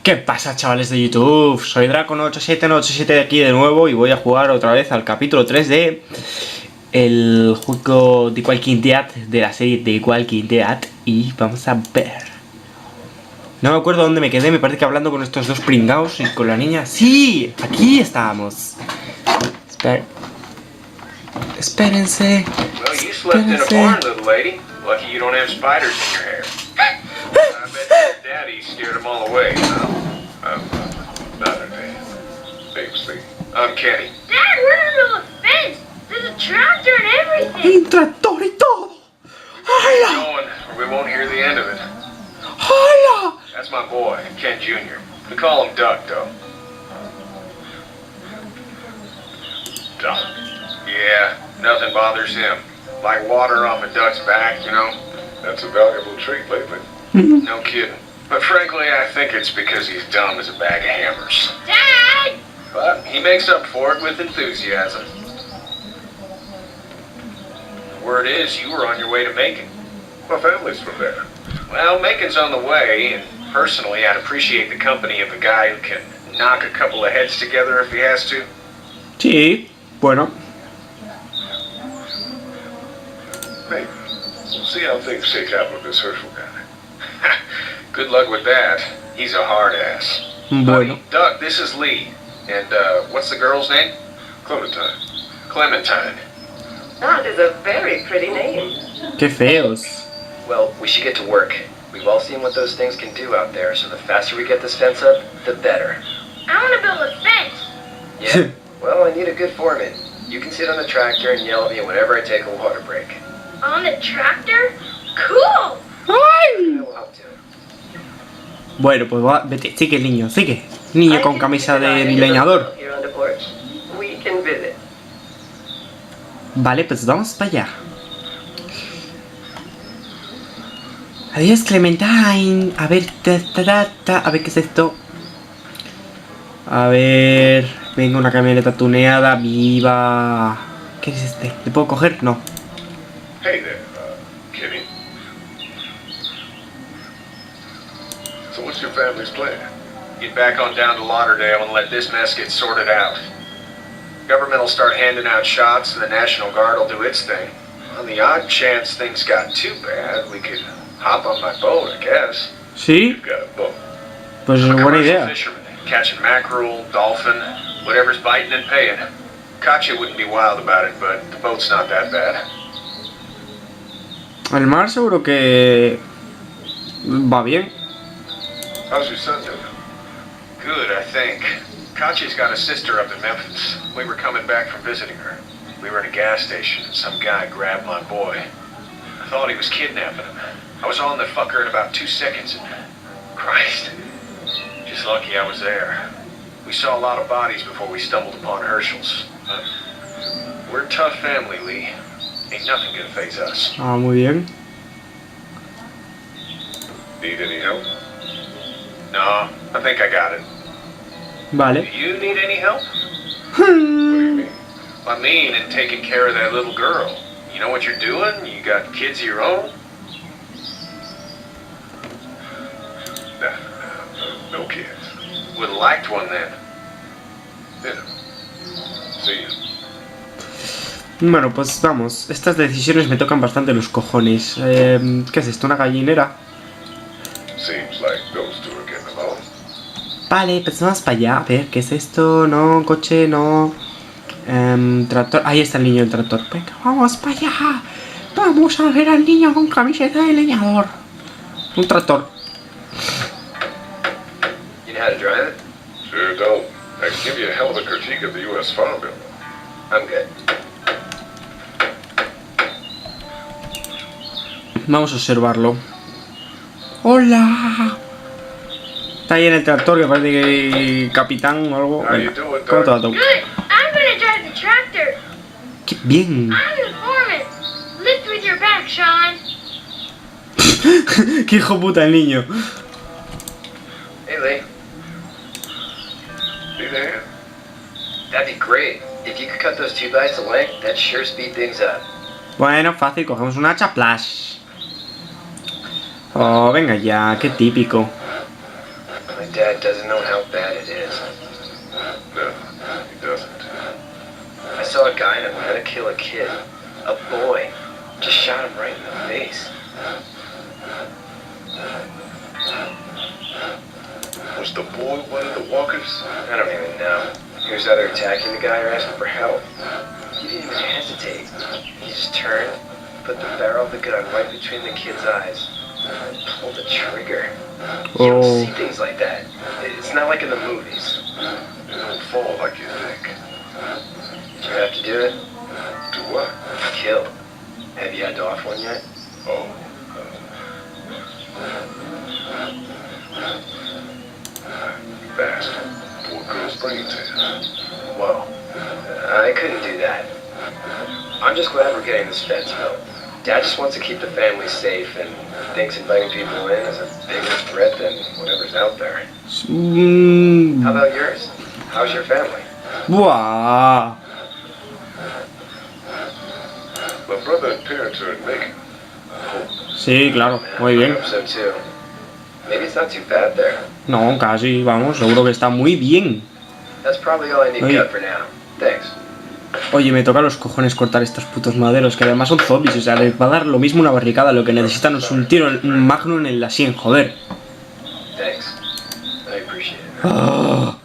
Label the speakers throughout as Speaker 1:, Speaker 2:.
Speaker 1: ¿Qué pasa, chavales de YouTube? Soy Dracono8787 de aquí de nuevo y voy a jugar otra vez al capítulo 3 de el juego The Walking Dead, de la serie The Walking Dead, y vamos a ver. No me acuerdo dónde me quedé, me parece que hablando con estos dos pringaos y con la niña. ¡Sí! Aquí estábamos. Espérense.
Speaker 2: Well, you slept in a barn, little lady. Lucky you don't have spiders in your hair. I bet your daddy scared them all away. I'm not a man. Basically, I'm Kenny.
Speaker 3: Dad, we're under the fence. There's a tractor and everything.
Speaker 1: Un tractor y todo.
Speaker 2: Keep
Speaker 1: ¡Hala!
Speaker 2: going, or we won't hear the end of it.
Speaker 1: ¡Hala!
Speaker 2: That's my boy, Ken Jr. We call him Duck, though. Duck. Yeah, nothing bothers him. Like water off a duck's back, you know? That's a valuable trait lately. No kidding. But frankly, I think it's because he's dumb as a bag of hammers.
Speaker 3: Dad!
Speaker 2: But he makes up for it with enthusiasm. The word is, you were on your way to Macon. My family's from there. Well, Macon's on the way, and personally, I'd appreciate the company of a guy who can knock a couple of heads together if he has to.
Speaker 1: Sí, bueno.
Speaker 2: Maybe. We'll see how things shake out with this Herschel guy. Good luck with that. He's a hard ass.
Speaker 1: Bueno.
Speaker 2: Duck, this is Lee. And, what's the girl's name? Clementine. Clementine.
Speaker 4: That is a very pretty name.
Speaker 1: Qué feos.
Speaker 4: Well, we should get to work. We've all seen what those things can do out there, so the faster we get this fence up, the better.
Speaker 3: I want to build a fence.
Speaker 4: Yeah? Well, I need a good foreman. You can sit on the tractor and yell at me whenever I take a water break.
Speaker 3: On the tractor? Cool!
Speaker 4: I will help too.
Speaker 1: Bueno, pues va, vete, sigue el niño, sigue. Niño con camisa de leñador.
Speaker 4: Here on the porch. We can visit.
Speaker 1: Vale, pues vamos para allá. Adiós, Clementine. A ver, a ver qué es esto. A ver, venga, una camioneta tuneada, viva. ¿Qué es este? ¿Le puedo coger? No.
Speaker 2: Hey there, Kenny. So what's your family's plan? Get back on down to Lauderdale and let this mess get sorted out. Government will start handing out shots and the National Guard will do its thing. On the odd chance things got too bad, we could hop on my boat, I guess.
Speaker 1: ¿Sí?
Speaker 2: You've got a boat.
Speaker 1: Pues es
Speaker 2: I'm a
Speaker 1: buena
Speaker 2: commercial
Speaker 1: idea.
Speaker 2: fisherman, catching mackerel, dolphin, whatever's biting and paying. Katya wouldn't be wild about it, but the boat's not that bad.
Speaker 1: El mar seguro que va bien.
Speaker 2: How's your son doing? Good, I think. Katya's got a sister up in Memphis. We were coming back from visiting her. We were at a gas station and some guy grabbed my boy. I thought he was kidnapping him. I was on the fucker in about 2 seconds and... Christ. Just lucky I was there. We saw a lot of bodies before we stumbled upon Herschel's. We're a tough family, Lee. Ain't nothing gonna faze us.
Speaker 1: Ah, muy bien.
Speaker 2: Need any help? No, I think I got it. Do
Speaker 1: Vale.
Speaker 2: you need any help? What do you mean? I mean, in taking care of that little girl. You know what you're doing? You got kids of your own? No kids. Would have liked one then. Yeah. See you.
Speaker 1: Bueno, pues vamos. Estas decisiones me tocan bastante los cojones. ¿Qué es esto? ¿Una gallinera?
Speaker 2: Seems like those two are getting along.
Speaker 1: Vale, pues vamos para allá. A ver, ¿qué es esto? No, coche, no. Tractor. Ahí está el niño del tractor. Venga, vamos para allá. Vamos a ver al niño con camiseta de leñador. Un tractor.
Speaker 4: You know how to drive it?
Speaker 2: Sure don't. I can give you a hell of a critique of the U.S. Farm Bill.
Speaker 4: I'm good.
Speaker 1: Vamos a observarlo. ¡Hola! Está ahí en el tractor que parece que capitán o algo.
Speaker 2: How you
Speaker 1: Venga,
Speaker 2: doing,
Speaker 1: ¿cómo te va
Speaker 2: Doc?
Speaker 1: todo?
Speaker 3: Good! I'm gonna drive the tractor.
Speaker 1: ¡Qué bien!
Speaker 3: I'm the foreman. Lift with your back, Sean.
Speaker 1: ¡Qué hijo puta el niño!
Speaker 4: Hey, Lee.
Speaker 2: Need a hand?
Speaker 4: That'd be great. If you could cut those 2 guys to length, that'd sure speed things up.
Speaker 1: Bueno, fácil, cogemos un hacha, plash. Oh, venga ya, qué típico.
Speaker 4: My Dad doesn't know how bad it is.
Speaker 2: No, he doesn't.
Speaker 4: I saw a guy that wanted to kill a kid. A boy. Just shot him right in the face.
Speaker 2: Was the boy one of the walkers?
Speaker 4: I don't even know. He was either attacking the guy or asking for help. He didn't even hesitate. He just turned, put the barrel of the gun right between the kid's eyes, and pulled the trigger. You don't see things like that. It's not like in the movies.
Speaker 2: It don't fall like you think.
Speaker 4: Did you have to do it?
Speaker 2: Do what?
Speaker 4: Kill. Have you had to off one yet?
Speaker 2: Oh. Fast. Poor girl's brain tear.
Speaker 4: Whoa. I couldn't do that. I'm just glad we're getting this fence built. Dad just wants to keep the family safe and thinks inviting people in is a bigger threat than whatever's out there. How about yours? How's your family?
Speaker 1: Buah.
Speaker 2: My brother and parents are in Macon.
Speaker 1: Sí, claro, muy
Speaker 4: I
Speaker 1: bien.
Speaker 4: hope so too. Maybe it's not too bad there.
Speaker 1: No, casi, vamos, seguro que está muy bien.
Speaker 4: That's probably all I need
Speaker 1: Oye.
Speaker 4: cut for now. Thanks.
Speaker 1: Oye, me toca los cojones cortar estos putos maderos, que además son zombies, o sea, les va a dar lo mismo una barricada, lo que necesitan es un tiro, un magnum en la sien, joder.
Speaker 4: Thanks. I appreciate it.
Speaker 1: Ah.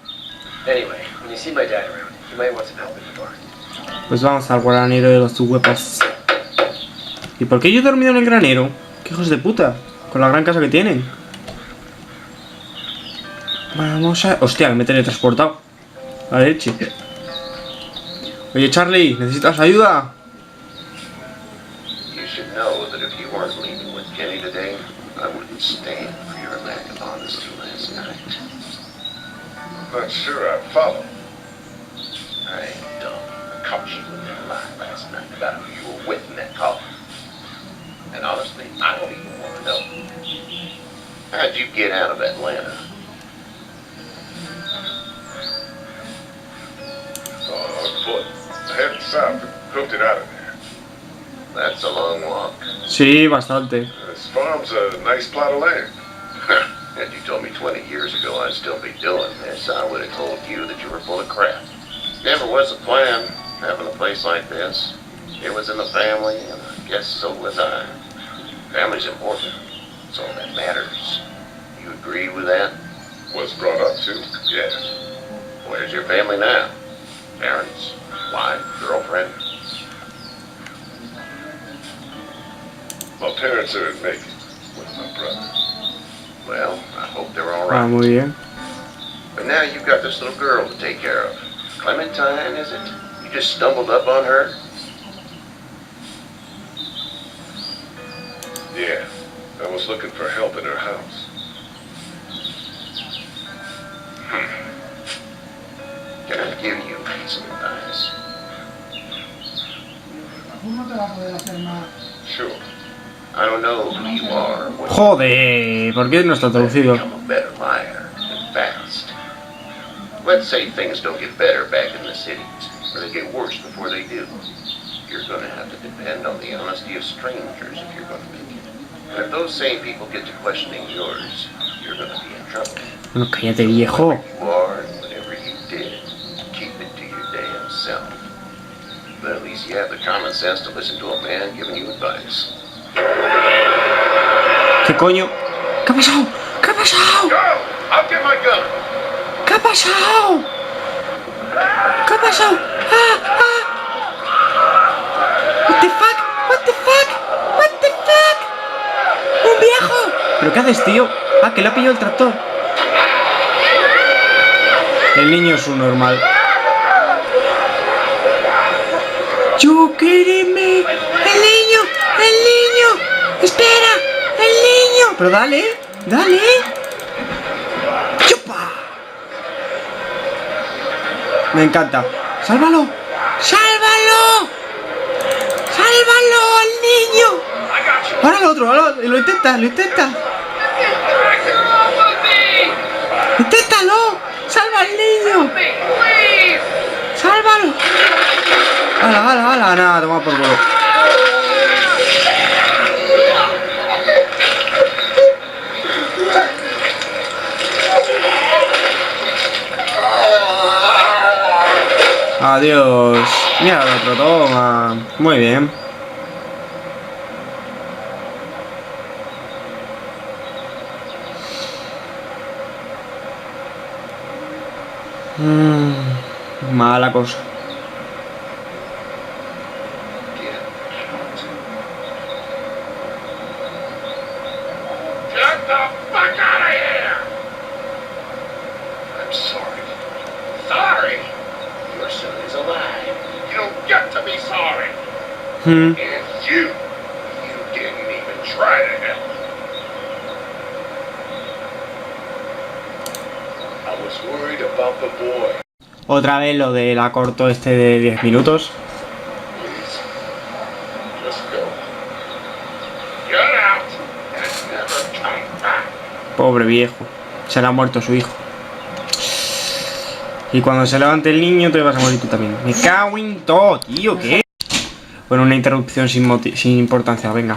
Speaker 4: Anyway, when you see my dad around, you might want some help in the barn.
Speaker 1: Pues vamos al granero de los huevos. ¿Y por qué yo he dormido en el granero? ¡Qué hijos de puta! Con la gran casa que tienen. Vamos a... Hostia, que me he teletransportado. A leche. Oye, Charlie, ¿necesitas ayuda?
Speaker 5: You should know that if you weren't leaving with Kenny today, I wouldn't stand for your lack of honesty last night.
Speaker 2: I'm not sure I follow.
Speaker 5: I ain't dumb. Caught you in that lie last night about who you were with in that car. And honestly, I don't even want to know. How'd you get out of Atlanta?
Speaker 2: On foot. I headed south and hooked it out of there.
Speaker 5: That's a long walk.
Speaker 1: Sí, bastante.
Speaker 2: This farm's a nice plot of land.
Speaker 5: Had you told me 20 years ago I'd still be doing this, I would have told you that you were full of crap. Never was a plan, having a place like this. It was in the family, and I guess so was I. Family's important. It's all that matters. You agree with that?
Speaker 2: Was brought up to, yes.
Speaker 5: Where's your family now? Parents? Wife? Girlfriend?
Speaker 2: My parents are in Macon with my brother.
Speaker 5: Well, I hope they're all
Speaker 1: Ah,
Speaker 5: right.
Speaker 1: muy bien.
Speaker 5: But now you've got this little girl to take care of. Clementine, is it? You just stumbled up on her?
Speaker 2: Yeah, I was looking for help in her house.
Speaker 5: Can I give you some advice?
Speaker 2: Sure.
Speaker 5: I don't know who you are or what
Speaker 1: Joder, ¿por qué no está traducido?
Speaker 5: become a better liar and fast. Let's say things don't get better back in the cities, or they get worse before they do. You're going to have to depend on the honesty of strangers if you're going to make it. And if those same people get to questioning yours, you're going to be in trouble.
Speaker 1: Bueno, cállate, viejo.
Speaker 5: You are, and whatever you did, keep it to your damn self. But at least you have the common sense to listen to a man giving you advice.
Speaker 1: ¿Qué coño? ¿Qué ha pasado? ¿Qué ha pasado?
Speaker 2: Go! I'll get my gun!
Speaker 1: ¿Qué ha pasado? ¿Qué ha pasado? ¡Ah! ¡Ah! What the fuck? What the fuck? What the fuck? ¡Un viejo! ¿Pero qué haces, tío? Ah, que le ha pillado el tractor. El niño es un normal. ¡Yo quéreme! ¡El niño! ¡El niño! ¡Espera! ¡El niño! Pero dale, dale. ¡Chupa! Me encanta. ¡Sálvalo! ¡Sálvalo! ¡Sálvalo al niño! Ahora lo otro, ahora lo intenta, lo intenta. ¡Inténtalo! ¡Salva al niño! ¡Sálvalo! ¡Hala, hala, hala! Nada, toma por culo. Adiós. Mira el otro, toma. Muy bien. Mala cosa.
Speaker 5: Get the fuck out of here! I'm sorry. Sorry? Your son is alive. You don't get to be sorry. And you didn't even try to help. I was worried about the boy.
Speaker 1: Otra vez lo de la corto este de 10 minutos.
Speaker 5: Please, just go. Get out and never come back.
Speaker 1: Pobre viejo. Se le ha muerto su hijo. Y cuando se levante el niño te vas a morir tú también. Me cago en todo, tío, ¿qué? Bueno, una interrupción sin importancia, venga.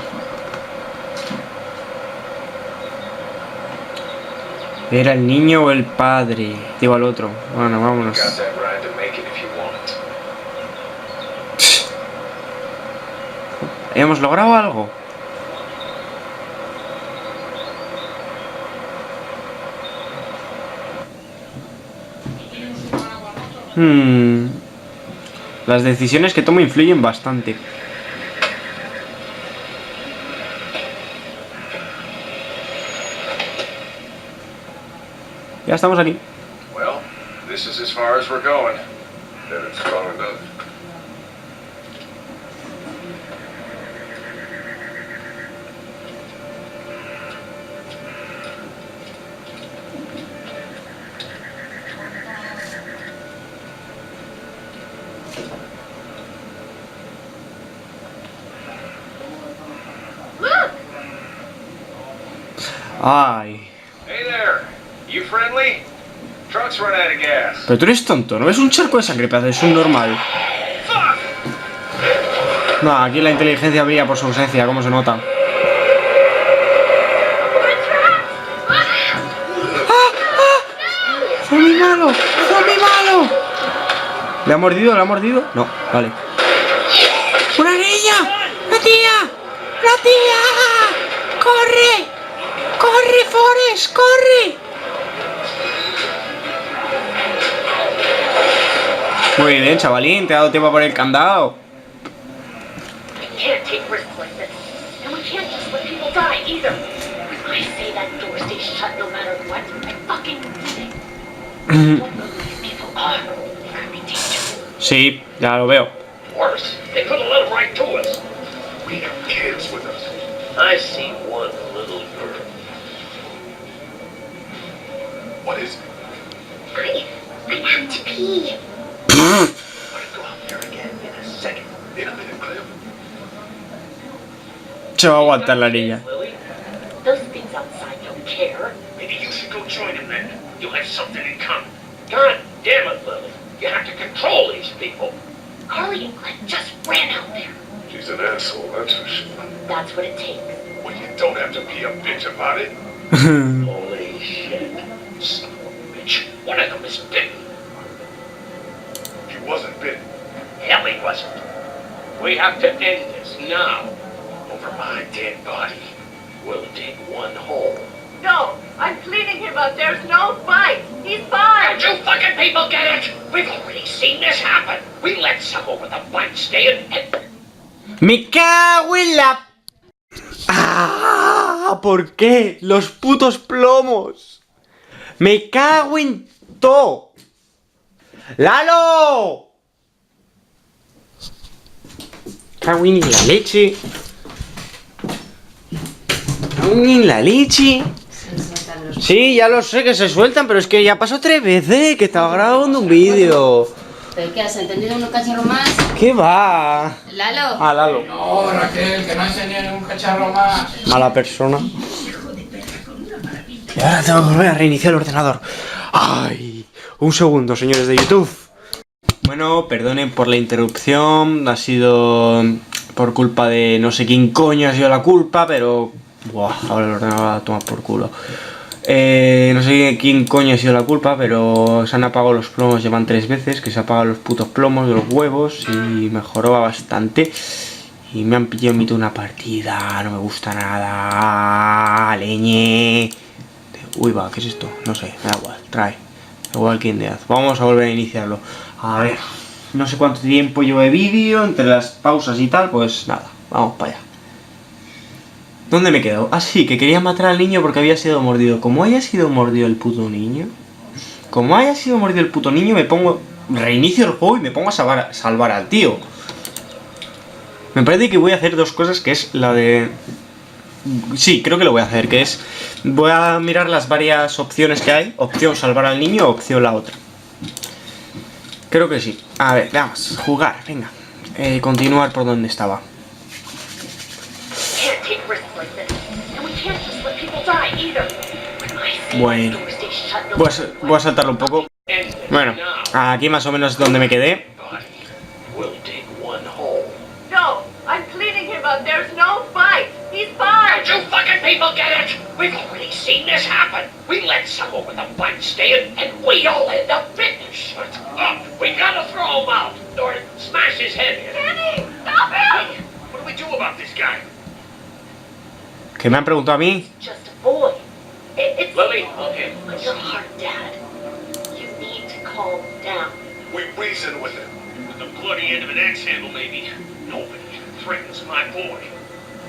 Speaker 1: ¿Era el niño o el padre? Digo al otro. Bueno, vámonos.
Speaker 2: Got that ride to make it if you want.
Speaker 1: ¿Hemos logrado algo? Las decisiones que tomo influyen bastante. Ya estamos aquí.
Speaker 2: Well, this is as far as we're going.
Speaker 5: Then it's strong enough.
Speaker 3: Look!
Speaker 1: Ay.
Speaker 2: Hey there, you friendly? Truck's run out of gas.
Speaker 1: Pero tú eres tonto, ¿no ves un charco de sangre? Pero es un normal. No, aquí la inteligencia brilla por su ausencia, ¿cómo se nota? ¡Fue muy malo! ¡Fue muy malo! ¿Le ha mordido? ¿Le ha mordido? No, vale. ¡Una niña! ¡La tía! ¡La tía! ¡Corre! ¡Corre, Forrest! ¡Corre! Muy bien, chavalín, te ha dado tiempo a poner el candado.
Speaker 6: We can't take risks like this. And we can't just let people die either. I say that door stays shut no matter what. I fucking mean it. I don't know who these people are. They could be dangerous.
Speaker 1: Sí, ya lo veo.
Speaker 5: Worse, they could have let him right to us. We have kids with us. I see one little girl. What is it?
Speaker 6: I have to pee.
Speaker 5: I'm gonna go out there again in a second. In a minute, Clem.
Speaker 1: Se va a aguantar la niña.
Speaker 5: Lily,
Speaker 6: Those things outside don't care.
Speaker 5: maybe you should go join him then. You'll have something in common. God damn it, Lily. You have to control these people.
Speaker 6: Carly and Glenn just ran out there.
Speaker 5: She's an asshole, that's for sure.
Speaker 6: That's what it takes.
Speaker 5: Well, you don't have to be a bitch about it. Holy shit. Son of a bitch. One of them is bitten. He wasn't bitten. Hell, he wasn't. We have to end this now. Over my dead body. We'll dig one hole.
Speaker 3: No, I'm cleaning him up. There's no fight. He's fine.
Speaker 5: Don't you fucking people get it? We've already seen this happen. We let someone with a bite stay and...
Speaker 1: ¡Me cago en la... ¡Ah! ¿Por qué? ¡Los putos plomos! ¡Me cago en todo! ¡Lalo! Cago en la leche. Cago en la leche. Sí, ya lo sé que se sueltan, pero es que ya pasó 3 veces que estaba grabando un vídeo.
Speaker 7: ¿Pero qué has entendido unos cacharros más?
Speaker 1: ¿Qué va?
Speaker 7: Lalo.
Speaker 1: Ah, Lalo.
Speaker 8: No, Raquel, que no enseñé ningún cacharro más.
Speaker 1: Mala persona. Y ahora tengo que volver a reiniciar el ordenador. ¡Ay! Un segundo, señores de YouTube. Bueno, perdonen por la interrupción. Ha sido por culpa de no sé quién coño ha sido la culpa, pero... Buah, ahora el ordenador va a tomar por culo. No sé quién coño ha sido la culpa, pero se han apagado los plomos, llevan 3 veces que se apagan los putos plomos de los huevos y mejoró bastante. Y me han pillado en mitad de una partida, no me gusta nada, leñe. Uy, va, ¿qué es esto? No sé, me da igual, trae. Igual que Dead. Vamos a volver a iniciarlo. A ver, no sé cuánto tiempo llevo de vídeo, entre las pausas y tal, pues nada, vamos para allá. ¿Dónde me he quedado? Ah, sí, que quería matar al niño porque había sido mordido. Como haya sido mordido el puto niño, me pongo... Reinicio el juego y me pongo a salvar al tío. Me parece que voy a hacer 2 cosas, que es la de... Sí, creo que lo voy a hacer, que es... Voy a mirar las varias opciones que hay. Opción salvar al niño, opción la otra. Creo que sí. A ver, vamos, jugar, venga. Continuar por donde estaba. Bueno, voy a saltarlo un poco. Bueno, aquí más o menos donde me quedé.
Speaker 3: No, I'm cleaning him up. There's no fight. He's fine.
Speaker 6: Don't you fucking people get it? We've already seen this happen. We let someone with a bite stay in, and we all end up bitten. Shut up. We gotta throw him out or smash his head in.
Speaker 3: Kenny, stop him!
Speaker 6: What do we do about this guy?
Speaker 1: ¿Qué me han preguntado a mí?
Speaker 6: Just a boy. It's Lily, okay. On your heart, Dad. You need to calm down.
Speaker 2: We reason with him.
Speaker 6: With the bloody end of an axe handle, maybe. Nobody threatens my boy.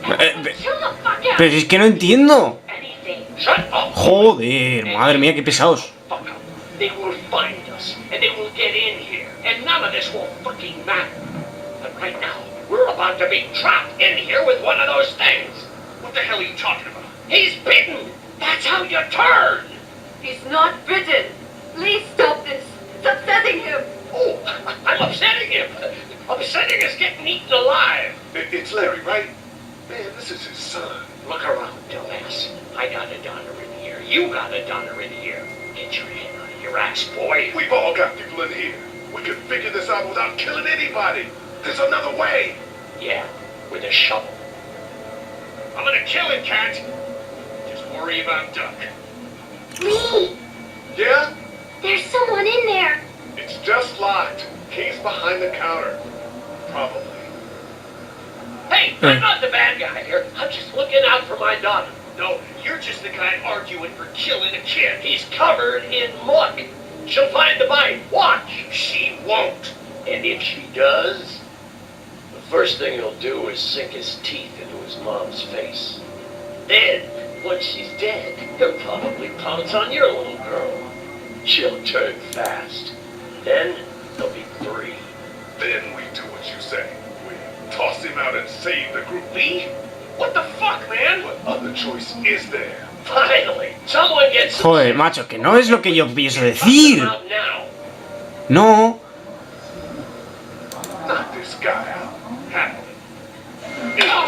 Speaker 6: Chill the fuck out.
Speaker 1: Pero es que no entiendo.
Speaker 6: Anything. Shut up.
Speaker 1: Joder, madre mía, qué pesados.
Speaker 6: Fuck up. They will find us, and they will get in here, and none of this will fucking matter. But right now, we're about to be trapped in here with one of those things. What the hell are you talking about? He's bitten. That's how you turn.
Speaker 3: He's not bitten. Please stop this. It's upsetting him.
Speaker 6: Oh, I'm upsetting him. Upsetting is getting eaten alive.
Speaker 2: It's Larry, right? Man, this is his son.
Speaker 6: Look around, dumbass. I got a donor in here. You got a donor in here. Get your head out of your ass, boy.
Speaker 2: We've all got people in here. We can figure this out without killing anybody. There's another way.
Speaker 6: Yeah, with a shovel. I'm gonna kill him, Cat. Just worry about Duck.
Speaker 3: Lee,
Speaker 2: Yeah?
Speaker 3: there's someone in there.
Speaker 2: It's just locked. Key's behind the counter. Probably.
Speaker 6: Hey, I'm not the bad guy here. I'm just looking out for my daughter. No, you're just the guy arguing for killing a kid. He's covered in muck. She'll find the bite. Watch. She won't. And if she does, the first thing he'll do is sink his teeth into his mom's face. Then, once she's dead, he'll probably pounce on your little girl. She'll turn fast. Then, there'll be 3.
Speaker 2: Then we do what you say. We toss him out and save the group.
Speaker 6: Me? What the fuck, man?
Speaker 2: What other choice is there?
Speaker 6: Finally, someone gets some
Speaker 1: Joder,
Speaker 6: sense.
Speaker 1: macho, que no es lo que yo pienso decir.
Speaker 6: Out now.
Speaker 1: No.
Speaker 2: Knock this guy out.
Speaker 6: Happily.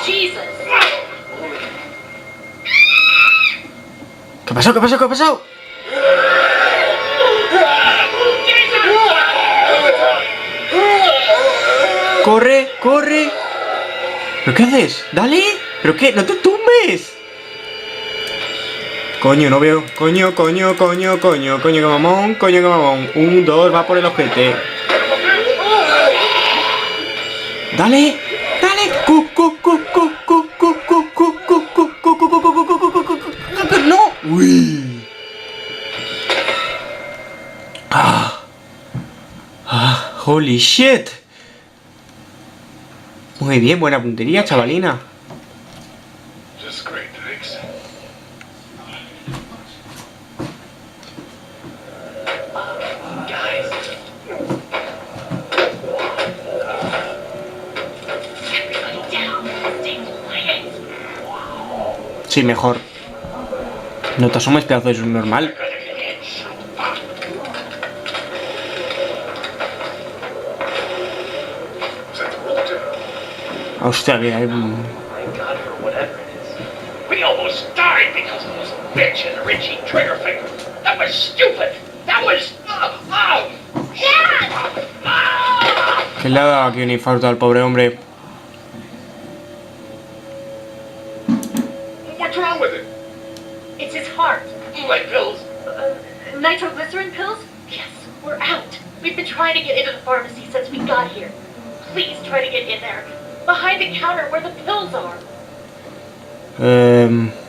Speaker 3: Jesus.
Speaker 1: ¿Qué ha pasado? ¿Qué ha pasado? ¿Qué ha pasado? ¡Corre! ¡Corre! ¿Pero qué haces? ¡Dale! ¿Pero qué? ¡No te tumbes! Coño, no veo. Coño, que mamón, 1, 2, va por el ojete. ¡Dale! ¡Dale! ¡No! ¡Uy! ¡Holy shit! Muy bien, buena puntería, chavalina.
Speaker 2: Just great, thanks.
Speaker 6: Guys. Everybody down. Stay quiet.
Speaker 1: Sí, mejor. No te asomes, pedazo de subnormal. Hostia, que hay...
Speaker 6: Thank God for whatever it is. We almost died because of this bitch and Richie Triggerfinger. That was stupid. That was... Dad!
Speaker 1: que le ha dado aquí un infarto al pobre hombre.
Speaker 2: What's wrong with it?
Speaker 3: It's his heart.
Speaker 6: Like
Speaker 3: Nitroglycerin pills?
Speaker 6: Yes, we're out. We've been trying to get into the pharmacy since we got here. Please try to get in there. Behind the counter where the pills are.
Speaker 2: There's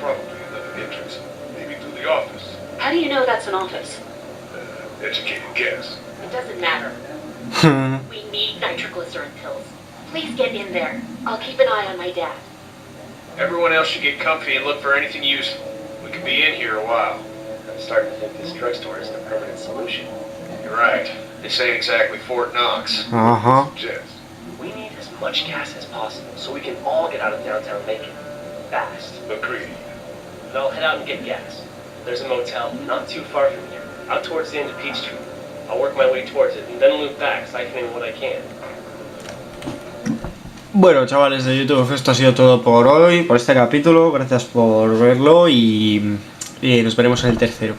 Speaker 2: probably another entrance. Maybe through the office.
Speaker 6: How do you know that's an office?
Speaker 2: Educated guess.
Speaker 6: It doesn't matter. We need nitroglycerin pills. Please get in there. I'll keep an eye on my dad.
Speaker 2: Everyone else should get comfy and look for anything useful. We could be in here a while.
Speaker 4: I'm starting to think this drugstore isn't a permanent solution.
Speaker 2: You're right. This ain't exactly Fort Knox.
Speaker 1: Ajá.
Speaker 2: Jess.
Speaker 4: We need as much gas as possible so we can all get out of downtown Macon. Fast.
Speaker 2: Agreed.
Speaker 4: I'll head out and get gas. There's a motel not too far from here, out towards the end of Peachtree. I'll work my way towards it and then loop back, siphoning what I can.
Speaker 1: Bueno, chavales de YouTube, esto ha sido todo por hoy, por este capítulo. Gracias por verlo y nos veremos en el tercero.